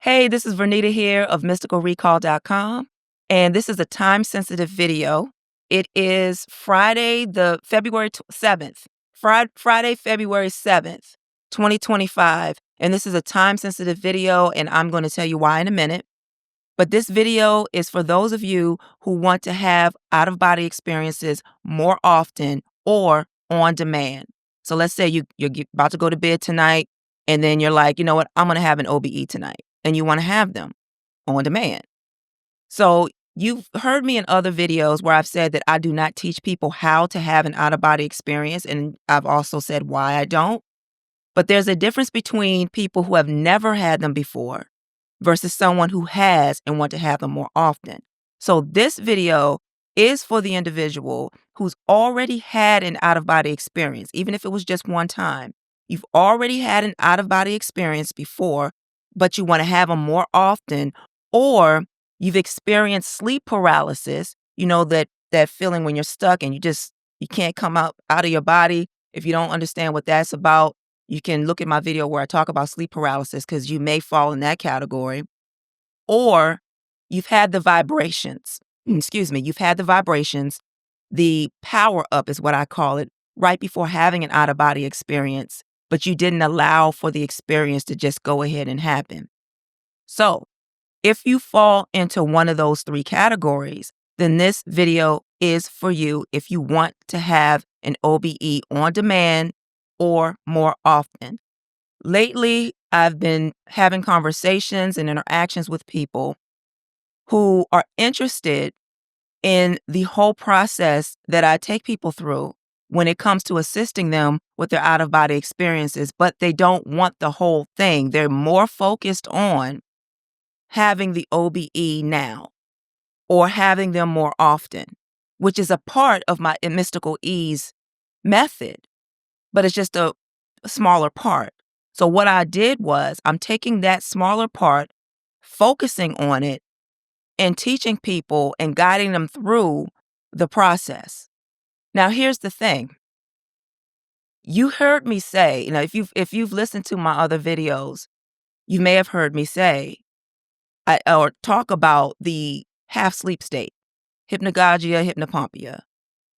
Hey, this is Vernita here of mysticalrecall.com, and this is a time-sensitive video. It is Friday, February 7th, Friday, February 7th, 2025, and this is a time-sensitive video, and I'm going to tell you why in a minute. But this video is for those of you who want to have out-of-body experiences more often or on demand. So let's say you're about to go to bed tonight, and then you're like, you know what, I'm going to have an OBE tonight, and you want to have them on demand. So you've heard me in other videos where I've said that I do not teach people how to have an out-of-body experience, and I've also said why I don't. But there's a difference between people who have never had them before versus someone who has and want to have them more often. So this video is for the individual who's already had an out-of-body experience, even if it was just one time. You've already had an out-of-body experience before, but you want to have them more often, or you've experienced sleep paralysis, that feeling when you're stuck and you can't come out of your body. If you don't understand what that's about, you can look at my video where I talk about sleep paralysis because you may fall in that category. Or you've had the vibrations. You've had the vibrations. The power up is what I call it, right before having an out-of-body experience, but you didn't allow for the experience to just go ahead and happen. So if you fall into one of those three categories, then this video is for you if you want to have an OBE on demand or more often. Lately, I've been having conversations and interactions with people who are interested in the whole process that I take people through when it comes to assisting them with their out-of-body experiences, but they don't want the whole thing. They're more focused on having the OBE now or having them more often, which is a part of my mystical ease method, but it's just a smaller part. So what I did was I'm taking that smaller part, focusing on it, and teaching people and guiding them through the process. Now, here's the thing. You heard me say, if you've listened to my other videos, you may have heard me say or talk about the half sleep state, hypnagogia, hypnopompia.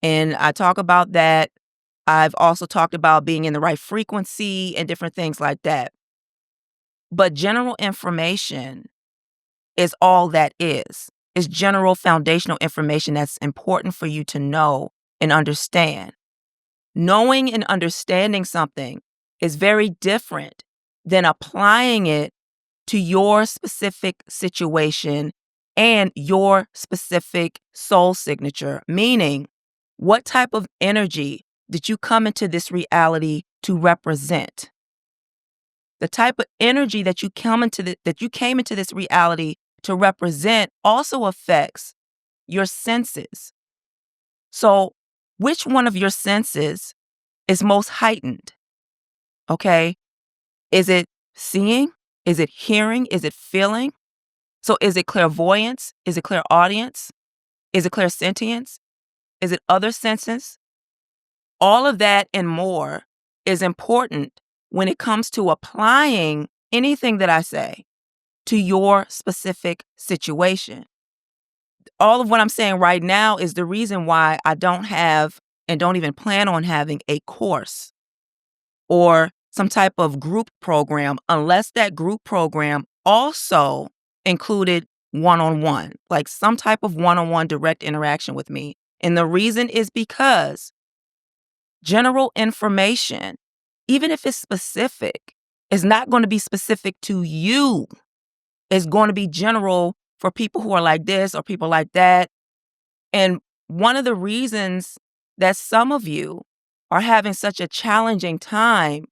And I talk about that. I've also talked about being in the right frequency and different things like that. But general information is all that is. It's general foundational information that's important for you to know and understand. Knowing and understanding something is very different than applying it to your specific situation and your specific soul signature, meaning what type of energy did you come into this reality to represent? The type of energy that you came into this reality to represent also affects your senses. So, which one of your senses is most heightened? Okay? Is it seeing? Is it hearing? Is it feeling? So is it clairvoyance? Is it clairaudience? Is it clairsentience? Is it other senses? All of that and more is important when it comes to applying anything that I say to your specific situation. All of what I'm saying right now is the reason why I don't have and don't even plan on having a course or some type of group program unless that group program also included one-on-one, like some type of one-on-one direct interaction with me. And the reason is because general information, even if it's specific, is not going to be specific to you. It's going to be general for people who are like this or people like that. And one of the reasons that some of you are having such a challenging time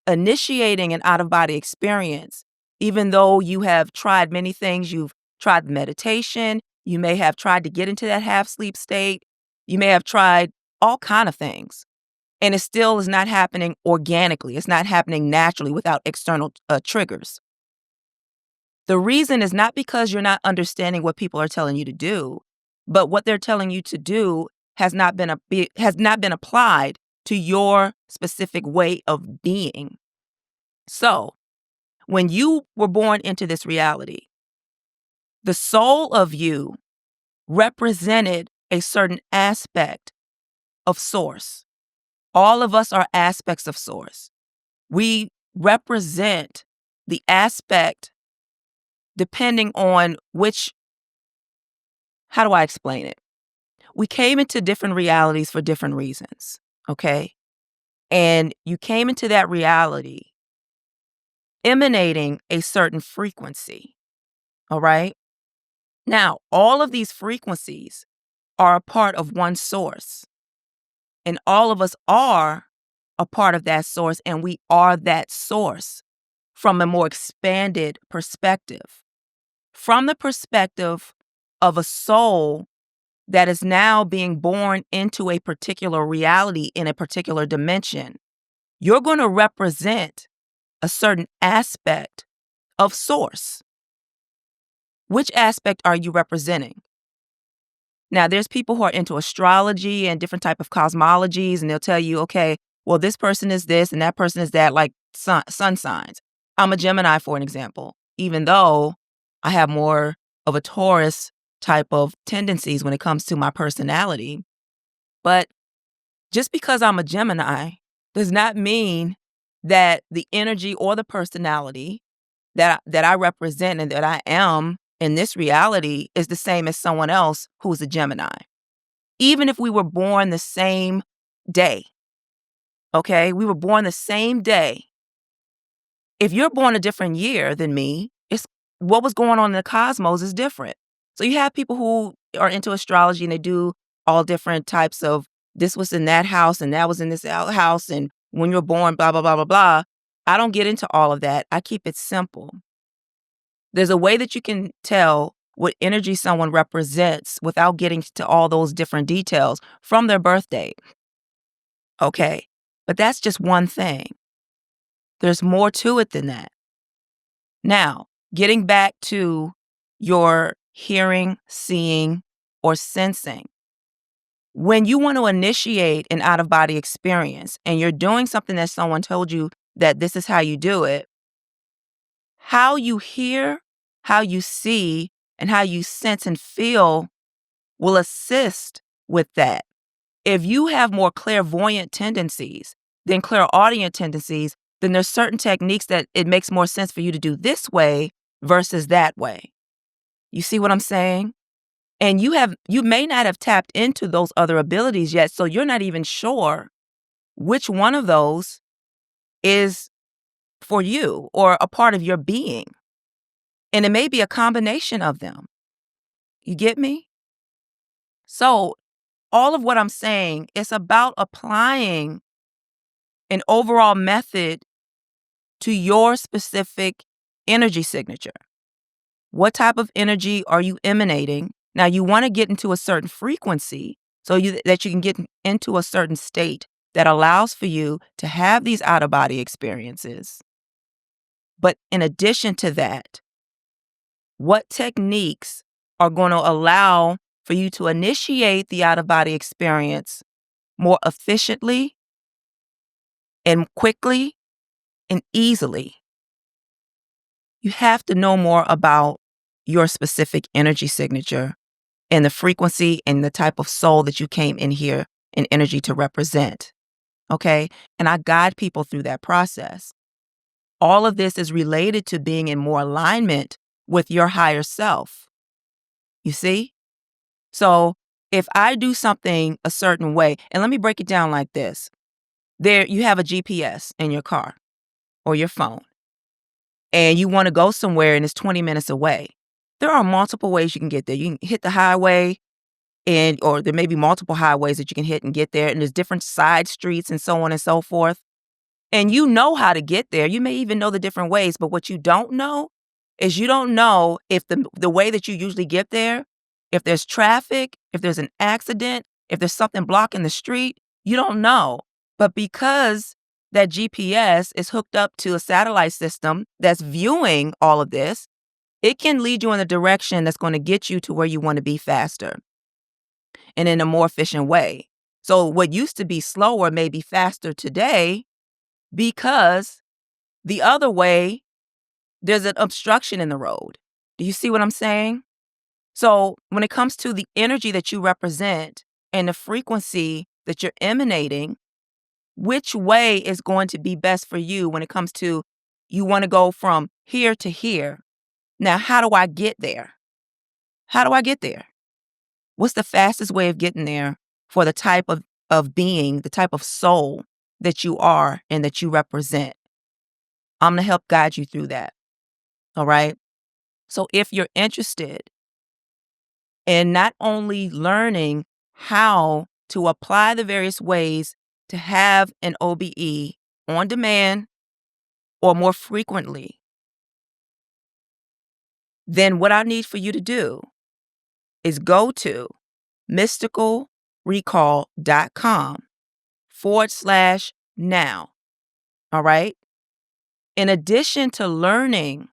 initiating an out-of-body experience, even though you have tried many things, you've tried meditation, you may have tried to get into that half-sleep state, you may have tried all kind of things, and it still is not happening organically. It's not happening naturally without external triggers. The reason is not because you're not understanding what people are telling you to do, but what they're telling you to do has not been applied to your specific way of being. So, When you were born into this reality, the soul of you represented a certain aspect of Source. All of us are aspects of Source. We represent the aspect depending on which, how do I explain it? We came into different realities for different reasons, okay? And you came into that reality emanating a certain frequency, all right? Now, all of these frequencies are a part of one source, and all of us are a part of that source, and we are that source from a more expanded perspective. From the perspective of a soul that is now being born into a particular reality in a particular dimension, you're going to represent a certain aspect of Source. Which aspect are you representing? Now, there's people who are into astrology and different type of cosmologies, and they'll tell you, okay, well, this person is this and that person is that, like sun signs. I'm a Gemini, for an example, even though I have more of a Taurus type of tendencies when it comes to my personality. But just because I'm a Gemini does not mean that the energy or the personality that I represent and that I am in this reality is the same as someone else who's a Gemini. Even if we were born the same day, okay? We were born the same day. If you're born a different year than me, it's what was going on in the cosmos is different. So you have people who are into astrology and they do all different types of this was in that house and that was in this house and when you're born, blah, blah, blah, blah, blah. I don't get into all of that. I keep it simple. There's a way that you can tell what energy someone represents without getting to all those different details from their birth date. Okay, but that's just one thing. There's more to it than that. Now, getting back to your hearing, seeing, or sensing. When you want to initiate an out-of-body experience and you're doing something that someone told you that this is how you do it, how you hear, how you see, and how you sense and feel will assist with that. If you have more clairvoyant tendencies than clairaudient tendencies, then there's certain techniques that it makes more sense for you to do this way versus that way. You see what I'm saying? And you may not have tapped into those other abilities yet, so you're not even sure which one of those is for you or a part of your being. And it may be a combination of them. You get me? So all of what I'm saying is about applying an overall method to your specific energy signature. What type of energy are you emanating? Now, you want to get into a certain frequency that you can get into a certain state that allows for you to have these out-of-body experiences. But in addition to that, what techniques are going to allow for you to initiate the out-of-body experience more efficiently and quickly and easily? You have to know more about your specific energy signature and the frequency and the type of soul that you came in here in energy to represent. Okay? And I guide people through that process. All of this is related to being in more alignment with your higher self. You see? So if I do something a certain way, and let me break it down like this. There, you have a GPS in your car or your phone, and you want to go somewhere and it's 20 minutes away. There are multiple ways you can get there. You can hit the highway, or there may be multiple highways that you can hit and get there, and there's different side streets and so on and so forth. And you know how to get there. You may even know the different ways, but what you don't know is you don't know if the way that you usually get there, if there's traffic, if there's an accident, if there's something blocking the street, you don't know. But because that GPS is hooked up to a satellite system that's viewing all of this, it can lead you in a direction that's going to get you to where you want to be faster and in a more efficient way. So what used to be slower may be faster today because the other way there's an obstruction in the road. Do you see what I'm saying? So when it comes to the energy that you represent and the frequency that you're emanating, which way is going to be best for you when it comes to you want to go from here to here? Now, how do I get there? How do I get there? What's the fastest way of getting there for the type of being, the type of soul that you are and that you represent? I'm going to help guide you through that. All right. So if you're interested in not only learning how to apply the various ways to have an OBE on demand or more frequently, then what I need for you to do is go to mysticalrecall.com/now. All right. In addition to learning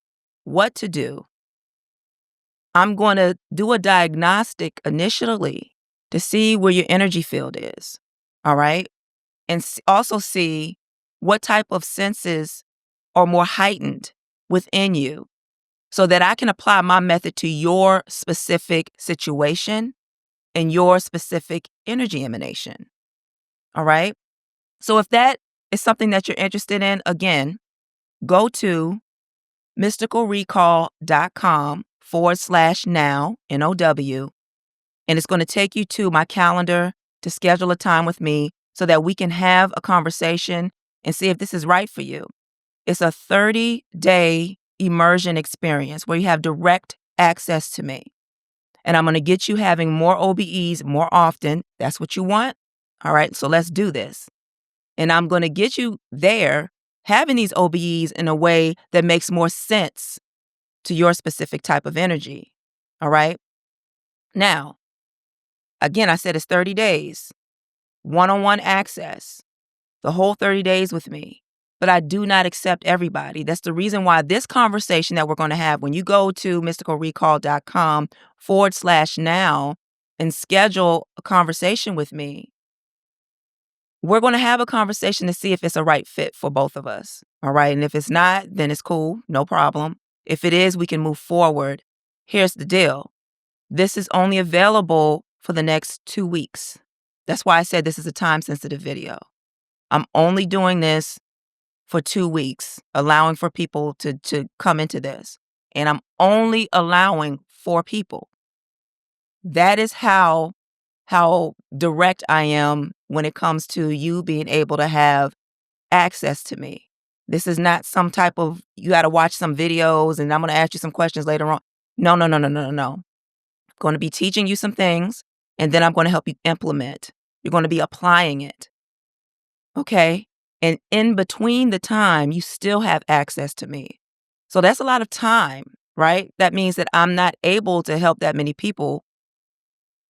what to do, I'm going to do a diagnostic initially to see where your energy field is. All right. And also see what type of senses are more heightened within you so that I can apply my method to your specific situation and your specific energy emanation. All right. So if that is something that you're interested in, again, go to mysticalrecall.com/now, NOW, and it's going to take you to my calendar to schedule a time with me so that we can have a conversation and see if this is right for you. It's a 30-day immersion experience where you have direct access to me. And I'm going to get you having more OBEs more often. That's what you want? All right, so let's do this. And I'm going to get you there having these OBEs in a way that makes more sense to your specific type of energy. All right? Now, again, I said it's 30 days, one-on-one access, the whole 30 days with me. But I do not accept everybody. That's the reason why this conversation that we're going to have, when you go to mysticalrecall.com/now and schedule a conversation with me, we're going to have a conversation to see if it's a right fit for both of us. All right. And if it's not, then it's cool. No problem. If it is, we can move forward. Here's the deal. This is only available for the next 2 weeks. That's why I said this is a time-sensitive video. I'm only doing this for 2 weeks, allowing for people to come into this. And I'm only allowing 4 people. That is how direct I am when it comes to you being able to have access to me. This is not some type of, you got to watch some videos and I'm going to ask you some questions later on. No, no, no, no, no, no, no. I'm going to be teaching you some things and then I'm going to help you implement. You're going to be applying it. Okay? And in between the time, you still have access to me. So that's a lot of time, right? That means that I'm not able to help that many people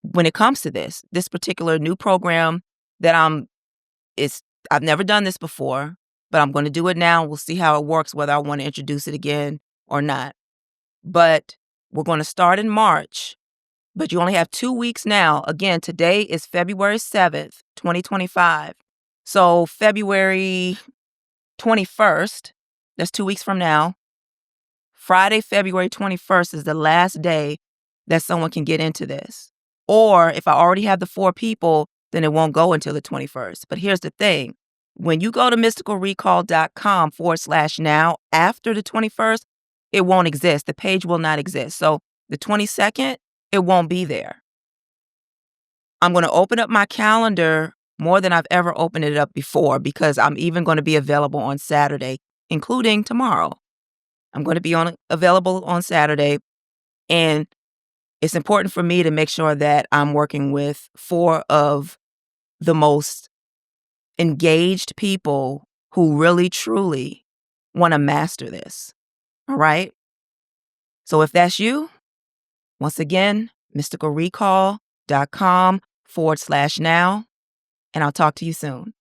when it comes to this particular new program that I've never done this before, but I'm going to do it now. We'll see how it works, whether I want to introduce it again or not. But we're going to start in March, but you only have 2 weeks now. Again, today is February 7th, 2025. So February 21st, that's 2 weeks from now. Friday, February 21st is the last day that someone can get into this. Or if I already have the 4 people, then it won't go until the 21st. But here's the thing. When you go to mysticalrecall.com/now after the 21st, it won't exist. The page will not exist. So the 22nd, it won't be there. I'm going to open up my calendar more than I've ever opened it up before because I'm even going to be available on Saturday, including tomorrow. I'm going to be available on Saturday, and it's important for me to make sure that I'm working with 4 of the most engaged people who really, truly want to master this. All right? So if that's you, once again, mysticalrecall.com/now, and I'll talk to you soon.